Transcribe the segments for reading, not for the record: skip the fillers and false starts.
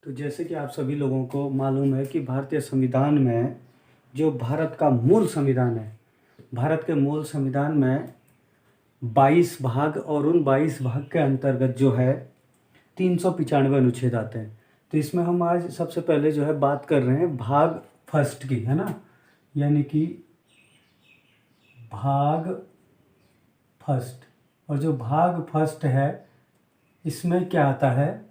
तो जैसे कि आप सभी लोगों को मालूम है कि भारतीय संविधान में जो भारत का मूल संविधान है, भारत के मूल संविधान में 22 भाग और उन 22 भाग के अंतर्गत जो है 395 अनुच्छेद आते हैं। तो इसमें हम आज सबसे पहले जो है बात कर रहे हैं भाग फर्स्ट की, है ना, यानी कि भाग फर्स्ट। और जो भाग फर्स्ट है इसमें क्या आता है,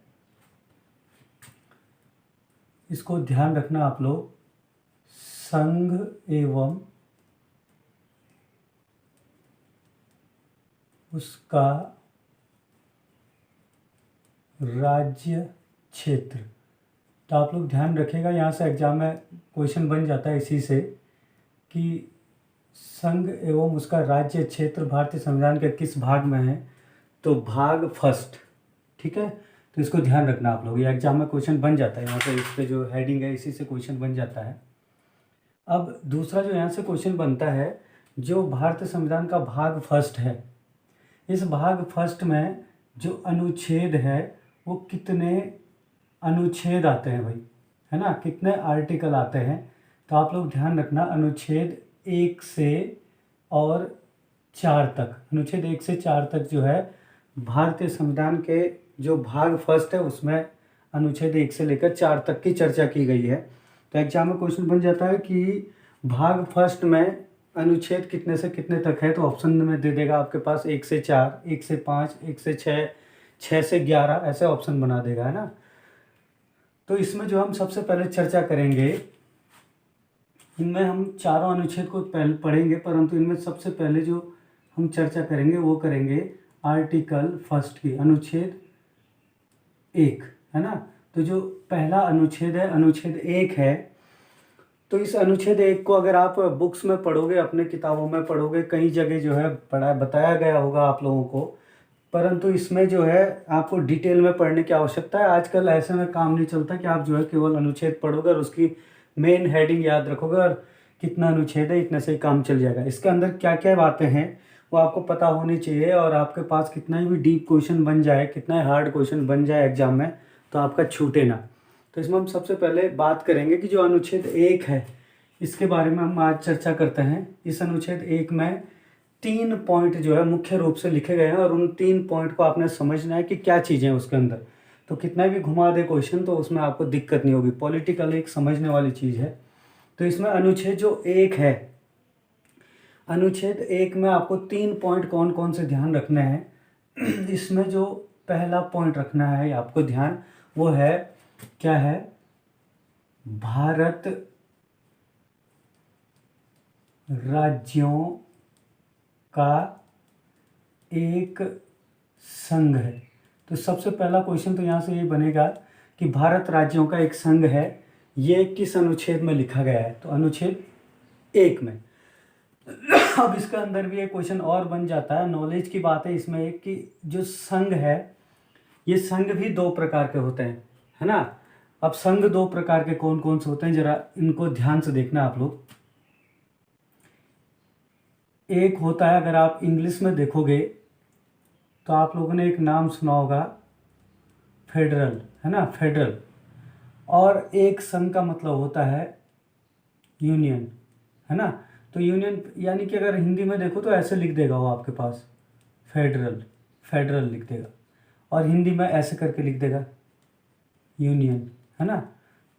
इसको ध्यान रखना आप लोग। संघ एवं उसका राज्य क्षेत्र। तो आप लोग ध्यान रखिएगा, यहाँ से एग्जाम में क्वेश्चन बन जाता है इसी से कि संघ एवं उसका राज्य क्षेत्र भारतीय संविधान के किस भाग में है। तो भाग फर्स्ट, ठीक है। तो इसको ध्यान रखना आप लोग, ये एग्जाम में क्वेश्चन बन जाता है, यहाँ पे इस पे जो हेडिंग है इसी से क्वेश्चन बन जाता है। अब दूसरा जो यहाँ से क्वेश्चन बनता है, जो भारतीय संविधान का भाग फर्स्ट है, इस भाग फर्स्ट में जो अनुच्छेद है वो कितने अनुच्छेद आते हैं भाई, है ना, कितने आर्टिकल आते हैं। तो आप लोग ध्यान रखना, अनुच्छेद 1 से और 4 तक, अनुच्छेद 1 से 4 तक जो है भारतीय संविधान के जो भाग फर्स्ट है उसमें अनुच्छेद 1 से लेकर 4 तक की चर्चा की गई है। तो एग्जाम में क्वेश्चन बन जाता है कि भाग फर्स्ट में अनुच्छेद कितने से कितने तक है। तो ऑप्शन में दे देगा आपके पास 1 से 4, 1 से 5, 1 से 6, 6 से 11, ऐसे ऑप्शन बना देगा, है ना। तो इसमें जो हम सबसे पहले चर्चा करेंगे, इनमें हम चारों अनुच्छेद को पहले पढ़ेंगे, परंतु इनमें सबसे पहले जो हम चर्चा करेंगे वो करेंगे आर्टिकल फर्स्ट की, अनुच्छेद 1, है ना। तो जो पहला अनुच्छेद है, अनुच्छेद 1 है, तो इस अनुच्छेद 1 को अगर आप बुक्स में पढ़ोगे, अपने किताबों में पढ़ोगे, कई जगह जो है बताया गया होगा आप लोगों को, परंतु इसमें जो है आपको डिटेल में पढ़ने की आवश्यकता है। आजकल ऐसे में काम नहीं चलता कि आप जो है केवल अनुच्छेद पढ़ोगे और उसकी मेन हेडिंग याद रखोगे और कितना अनुच्छेद है इतने से ही काम चल जाएगा। इसके अंदर क्या क्या बातें हैं वो आपको पता होनी चाहिए, और आपके पास कितना भी डीप क्वेश्चन बन जाए, कितना हार्ड क्वेश्चन बन जाए एग्जाम में, तो आपका छूटे ना। तो इसमें हम सबसे पहले बात करेंगे कि जो अनुच्छेद 1 है इसके बारे में हम आज चर्चा करते हैं। इस अनुच्छेद 1 में 3 पॉइंट जो है मुख्य रूप से लिखे गए हैं, और उन 3 पॉइंट को आपने समझना है कि क्या चीज़ें हैं उसके अंदर। तो कितना भी घुमा दे क्वेश्चन तो उसमें आपको दिक्कत नहीं होगी, पॉलिटिकल एक समझने वाली चीज़ है। तो इसमें अनुच्छेद जो 1 है, अनुच्छेद 1 में आपको 3 पॉइंट कौन कौन से ध्यान रखने हैं। इसमें जो पहला पॉइंट रखना है आपको ध्यान, वो है क्या है, भारत राज्यों का एक संघ है। तो सबसे पहला क्वेश्चन तो यहाँ से ये बनेगा कि भारत राज्यों का एक संघ है, ये किस अनुच्छेद में लिखा गया है। तो अनुच्छेद 1 में। अब इसके अंदर भी एक क्वेश्चन और बन जाता है, नॉलेज की बात है इसमें एक, कि जो संघ है ये संघ भी 2 प्रकार के होते हैं, है ना। अब संघ 2 प्रकार के कौन कौन से होते हैं, जरा इनको ध्यान से देखना आप लोग। एक होता है, अगर आप इंग्लिश में देखोगे तो आप लोगों ने एक नाम सुना होगा, फेडरल, है ना, फेडरल। और एक संघ का मतलब होता है यूनियन, है ना। तो यूनियन यानी कि अगर हिंदी में देखो तो ऐसे लिख देगा वो आपके पास, फेडरल, फेडरल लिख देगा, और हिंदी में ऐसे करके लिख देगा यूनियन, है ना।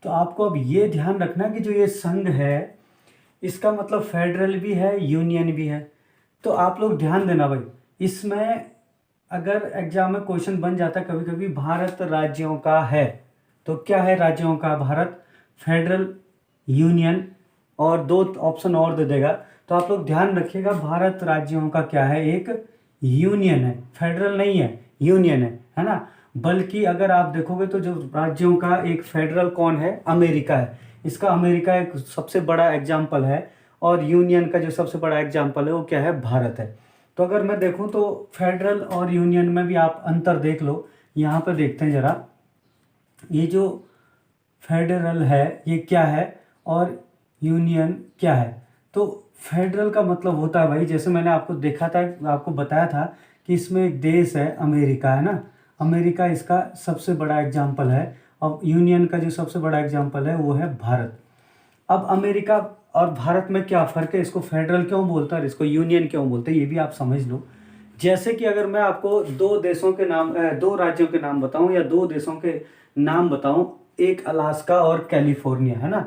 तो आपको अब ये ध्यान रखना कि जो ये संघ है इसका मतलब फेडरल भी है, यूनियन भी है। तो आप लोग ध्यान देना भाई, इसमें अगर एग्जाम में क्वेश्चन बन जाता है कभी कभी, भारत राज्यों का है, तो क्या है राज्यों का, भारत, फेडरल, यूनियन, और 2 ऑप्शन और दे देगा। तो आप लोग ध्यान रखिएगा, भारत राज्यों का क्या है, एक यूनियन है, फेडरल नहीं है, यूनियन है ना। बल्कि अगर आप देखोगे तो जो राज्यों का एक फेडरल कौन है, अमेरिका है। इसका अमेरिका एक सबसे बड़ा एग्जाम्पल है, और यूनियन का जो सबसे बड़ा एग्जाम्पल है वो क्या है, भारत है। तो अगर मैं देखूं तो फेडरल और यूनियन में भी आप अंतर देख लो। यहाँ पे देखते हैं जरा, ये जो फेडरल है ये क्या है और यूनियन क्या है। तो फेडरल का मतलब होता है भाई, जैसे मैंने आपको देखा था, आपको बताया था कि इसमें एक देश है अमेरिका, है ना। अमेरिका इसका सबसे बड़ा एग्जाम्पल है, अब यूनियन का जो सबसे बड़ा एग्जाम्पल है वो है भारत। अब अमेरिका और भारत में क्या फ़र्क है, इसको फेडरल क्यों बोलता है और इसको यूनियन क्यों बोलते हैं, ये भी आप समझ लो। जैसे कि अगर मैं आपको दो देशों के नाम, दो राज्यों के नाम बताऊं या दो देशों के नाम बताऊं, एक अलास्का और कैलिफोर्निया, है ना।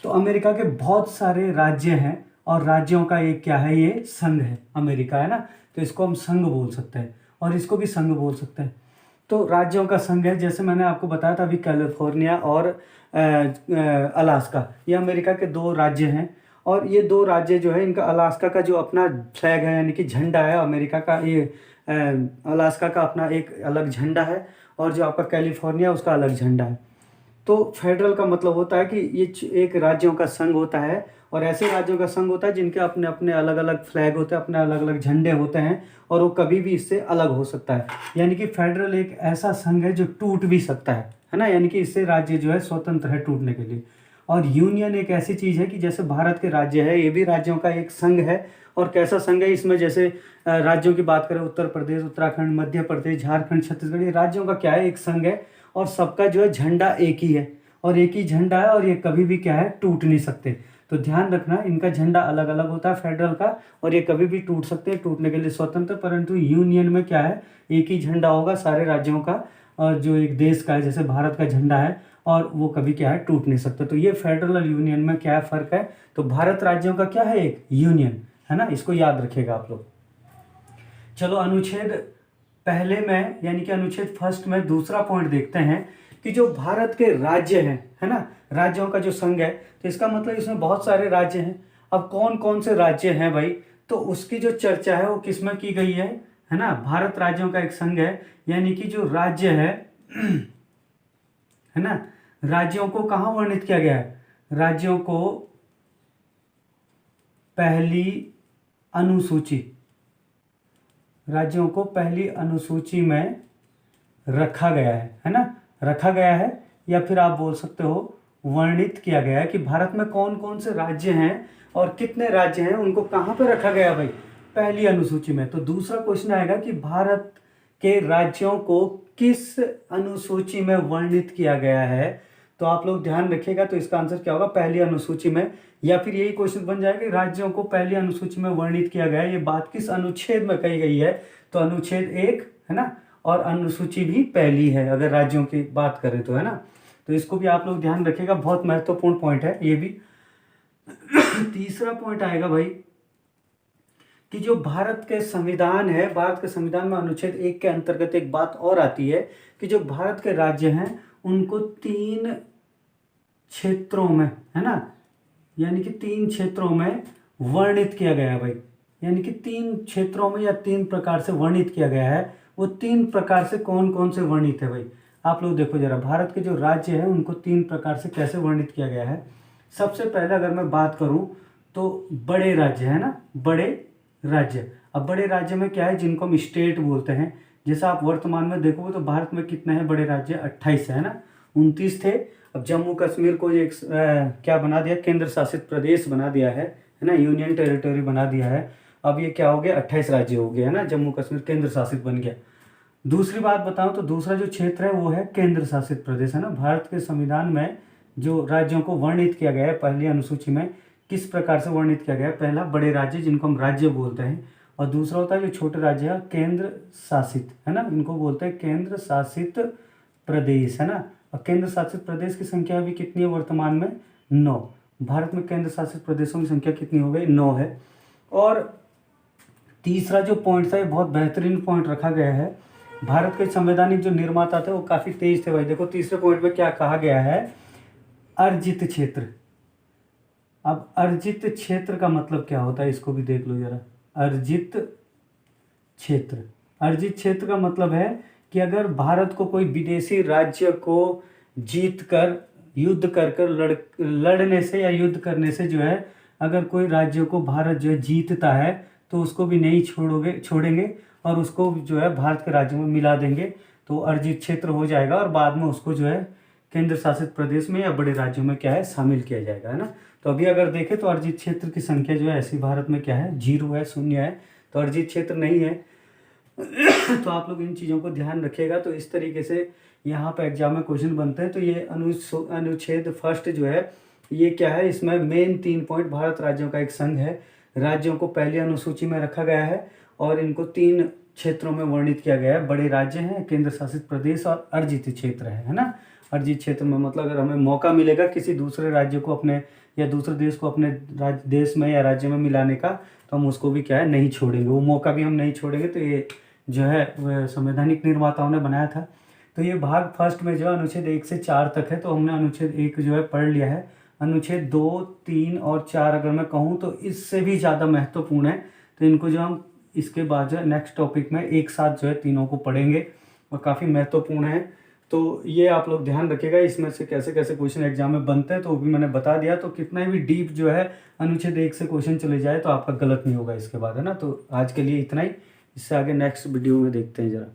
तो अमेरिका के बहुत सारे राज्य हैं और राज्यों का एक क्या है, ये संघ है अमेरिका, है ना। तो इसको हम संघ बोल सकते हैं और इसको भी संघ बोल सकते हैं। तो राज्यों का संघ है, जैसे मैंने आपको बताया था अभी, कैलिफोर्निया और अलास्का, ये अमेरिका के दो राज्य हैं। और ये दो राज्य जो है, इनका अलास्का का जो अपना फ्लैग है यानी कि झंडा है अमेरिका का, ये अलास्का का अपना एक अलग झंडा है और जो आपका कैलिफोर्निया उसका अलग झंडा है। तो फेडरल का मतलब होता है कि ये एक राज्यों का संघ होता है और ऐसे राज्यों का संघ होता है जिनके अपने अपने अलग अलग फ्लैग होते हैं, अपने अलग अलग झंडे होते हैं और वो कभी भी इससे अलग हो सकता है। यानी कि फेडरल एक ऐसा संघ है जो टूट भी सकता है ना, यानी कि इससे राज्य जो है स्वतंत्र है टूटने के लिए। और यूनियन एक ऐसी चीज़ है कि जैसे भारत के राज्य है, ये भी राज्यों का एक संघ है। और कैसा संघ है, इसमें जैसे राज्यों की बात करें, उत्तर प्रदेश, उत्तराखंड, मध्य प्रदेश, झारखंड, छत्तीसगढ़, ये राज्यों का क्या है, एक संघ है और सबका जो है झंडा एक ही है और एक ही झंडा है और ये कभी भी क्या है, टूट नहीं सकते। तो ध्यान रखना, इनका झंडा अलग अलग होता है फेडरल का और ये कभी भी टूट सकते हैं, टूटने के लिए स्वतंत्र। परंतु यूनियन में क्या है, एक ही झंडा होगा सारे राज्यों का और जो एक देश का है, जैसे भारत का झंडा है, और वो कभी क्या है, टूट नहीं सकता। तो ये फेडरल और यूनियन में क्या फ़र्क है, तो भारत राज्यों का क्या है, एक यूनियन, है ना, इसको याद रखिएगा आप लोग। चलो अनुच्छेद पहले में यानी कि अनुच्छेद फर्स्ट में दूसरा पॉइंट देखते हैं कि जो भारत के राज्य हैं, है ना, राज्यों का जो संघ है, तो इसका मतलब इसमें बहुत सारे राज्य हैं। अब कौन कौन से राज्य हैं भाई, तो उसकी जो चर्चा है वो किस में की गई है ना, भारत राज्यों का एक संघ है, यानी कि जो राज्य है ना, राज्यों को कहाँ वर्णित किया गया है, राज्यों को पहली अनुसूची, राज्यों को पहली अनुसूची में रखा गया है ना, रखा गया है, या फिर आप बोल सकते हो वर्णित किया गया है कि भारत में कौन कौन से राज्य हैं और कितने राज्य हैं, उनको कहाँ पे रखा गया भाई, पहली अनुसूची में। तो दूसरा क्वेश्चन आएगा कि भारत के राज्यों को किस अनुसूची में वर्णित किया गया है। तो आप लोग ध्यान रखिएगा, तो इसका आंसर क्या होगा, पहली अनुसूची में। या फिर यही क्वेश्चन बन जाएगा कि राज्यों को पहली अनुसूची में वर्णित किया गया है, ये बात किस अनुच्छेद में कही गई है, तो अनुच्छेद 1 है ना, और अनुसूची भी पहली है अगर राज्यों की बात करें तो, है ना। तो इसको भी आप लोग ध्यान रखिएगा, बहुत महत्वपूर्ण पॉइंट है ये भी। तीसरा पॉइंट आएगा भाई कि जो भारत के संविधान है, भारत के संविधान में अनुच्छेद 1 के अंतर्गत एक बात और आती है कि जो भारत के राज्य हैं उनको 3 क्षेत्रों में, है ना, यानी कि 3 क्षेत्रों में वर्णित किया गया है भाई, यानी कि 3 क्षेत्रों में या 3 प्रकार से वर्णित किया गया है। वो 3 प्रकार से कौन कौन से वर्णित है भाई, आप लोग देखो जरा, भारत के जो राज्य हैं उनको 3 प्रकार से कैसे वर्णित किया गया है। सबसे पहले अगर मैं बात करूं तो बड़े राज्य है ना, बड़े राज्य। अब बड़े राज्य में क्या है, जिनको हम स्टेट बोलते हैं। जैसा आप वर्तमान में देखोगे तो भारत में कितने हैं बड़े राज्य, 28 है ना, 29 थे। अब जम्मू कश्मीर को एक क्या बना दिया, केंद्र शासित प्रदेश बना दिया है ना, यूनियन टेरिटरी बना दिया है। अब ये क्या हो गया, 28 राज्य हो गया, है ना, जम्मू कश्मीर केंद्र शासित बन गया। दूसरी बात बताऊं तो दूसरा जो क्षेत्र है वो है केंद्र शासित प्रदेश, है ना। भारत के संविधान में जो राज्यों को वर्णित किया गया है पहली अनुसूची में, किस प्रकार से वर्णित किया गया है, पहला बड़े राज्य जिनको हम राज्य बोलते हैं, और दूसरा होता है जो छोटे राज्य है केंद्र शासित, है ना, इनको बोलते हैं केंद्र शासित प्रदेश, है ना। और केंद्र शासित प्रदेश की संख्या भी कितनी है वर्तमान में, 9। भारत में केंद्र शासित प्रदेशों की संख्या कितनी हो गई, 9 है। और तीसरा जो पॉइंट था, ये बहुत बेहतरीन पॉइंट रखा गया है। भारत के संवैधानिक जो निर्माता थे वो काफ़ी तेज थे भाई। देखो तीसरे पॉइंट में क्या कहा गया है, अर्जित क्षेत्र। अब अर्जित क्षेत्र का मतलब क्या होता है, इसको भी देख लो जरा। अर्जित क्षेत्र, अर्जित क्षेत्र का मतलब है कि अगर भारत को कोई विदेशी राज्य को जीत कर, युद्ध कर कर लड़ने से या युद्ध करने से जो है, अगर कोई राज्य को भारत जो है जीतता है तो उसको भी नहीं छोड़ेंगे और उसको जो है भारत के राज्य में मिला देंगे, तो अर्जित क्षेत्र हो जाएगा और बाद में उसको जो है केंद्र शासित प्रदेश में या बड़े राज्यों में क्या है, शामिल किया जाएगा, है ना। तो अभी अगर देखें तो अर्जित क्षेत्र की संख्या जो है ऐसी भारत में क्या है, 0 है, 0 है, तो अर्जित क्षेत्र नहीं है। तो आप लोग इन चीज़ों को ध्यान रखिएगा। तो इस तरीके से यहाँ पे एग्जाम में क्वेश्चन बनते हैं। तो ये अनुच्छेद फर्स्ट जो है ये क्या है, इसमें मेन 3 पॉइंट, भारत राज्यों का एक संघ है, राज्यों को पहली अनुसूची में रखा गया है और इनको 3 क्षेत्रों में वर्णित किया गया है। बड़े राज्य हैं, केंद्र शासित प्रदेश और अर्जित क्षेत्र है ना। अर्जित क्षेत्र में मतलब अगर हमें मौका मिलेगा किसी दूसरे राज्य को अपने या दूसरे देश को अपने देश में या राज्य में मिलाने का, तो हम उसको भी क्या है नहीं छोड़ेंगे, वो मौका भी हम नहीं छोड़ेंगे। तो ये जो है वह संवैधानिक निर्माताओं ने बनाया था। तो ये भाग फर्स्ट में जो अनुच्छेद 1 से 4 तक है, तो हमने अनुच्छेद 1 जो है पढ़ लिया है। अनुच्छेद 2, 3 और 4 अगर मैं कहूँ तो इससे भी ज़्यादा महत्वपूर्ण है। तो इनको जो हम इसके बाद जो है नेक्स्ट टॉपिक में एक साथ जो है तीनों को पढ़ेंगे और काफ़ी महत्वपूर्ण है। तो ये आप लोग ध्यान रखिएगा, इसमें से कैसे कैसे क्वेश्चन एग्जाम में बनते हैं तो वो भी मैंने बता दिया। तो कितना भी डीप जो है अनुच्छेद 1 से क्वेश्चन चले जाए तो आपका गलत नहीं होगा इसके बाद, है ना। तो आज के लिए इतना ही, इससे आगे नेक्स्ट वीडियो में देखते हैं ज़रा।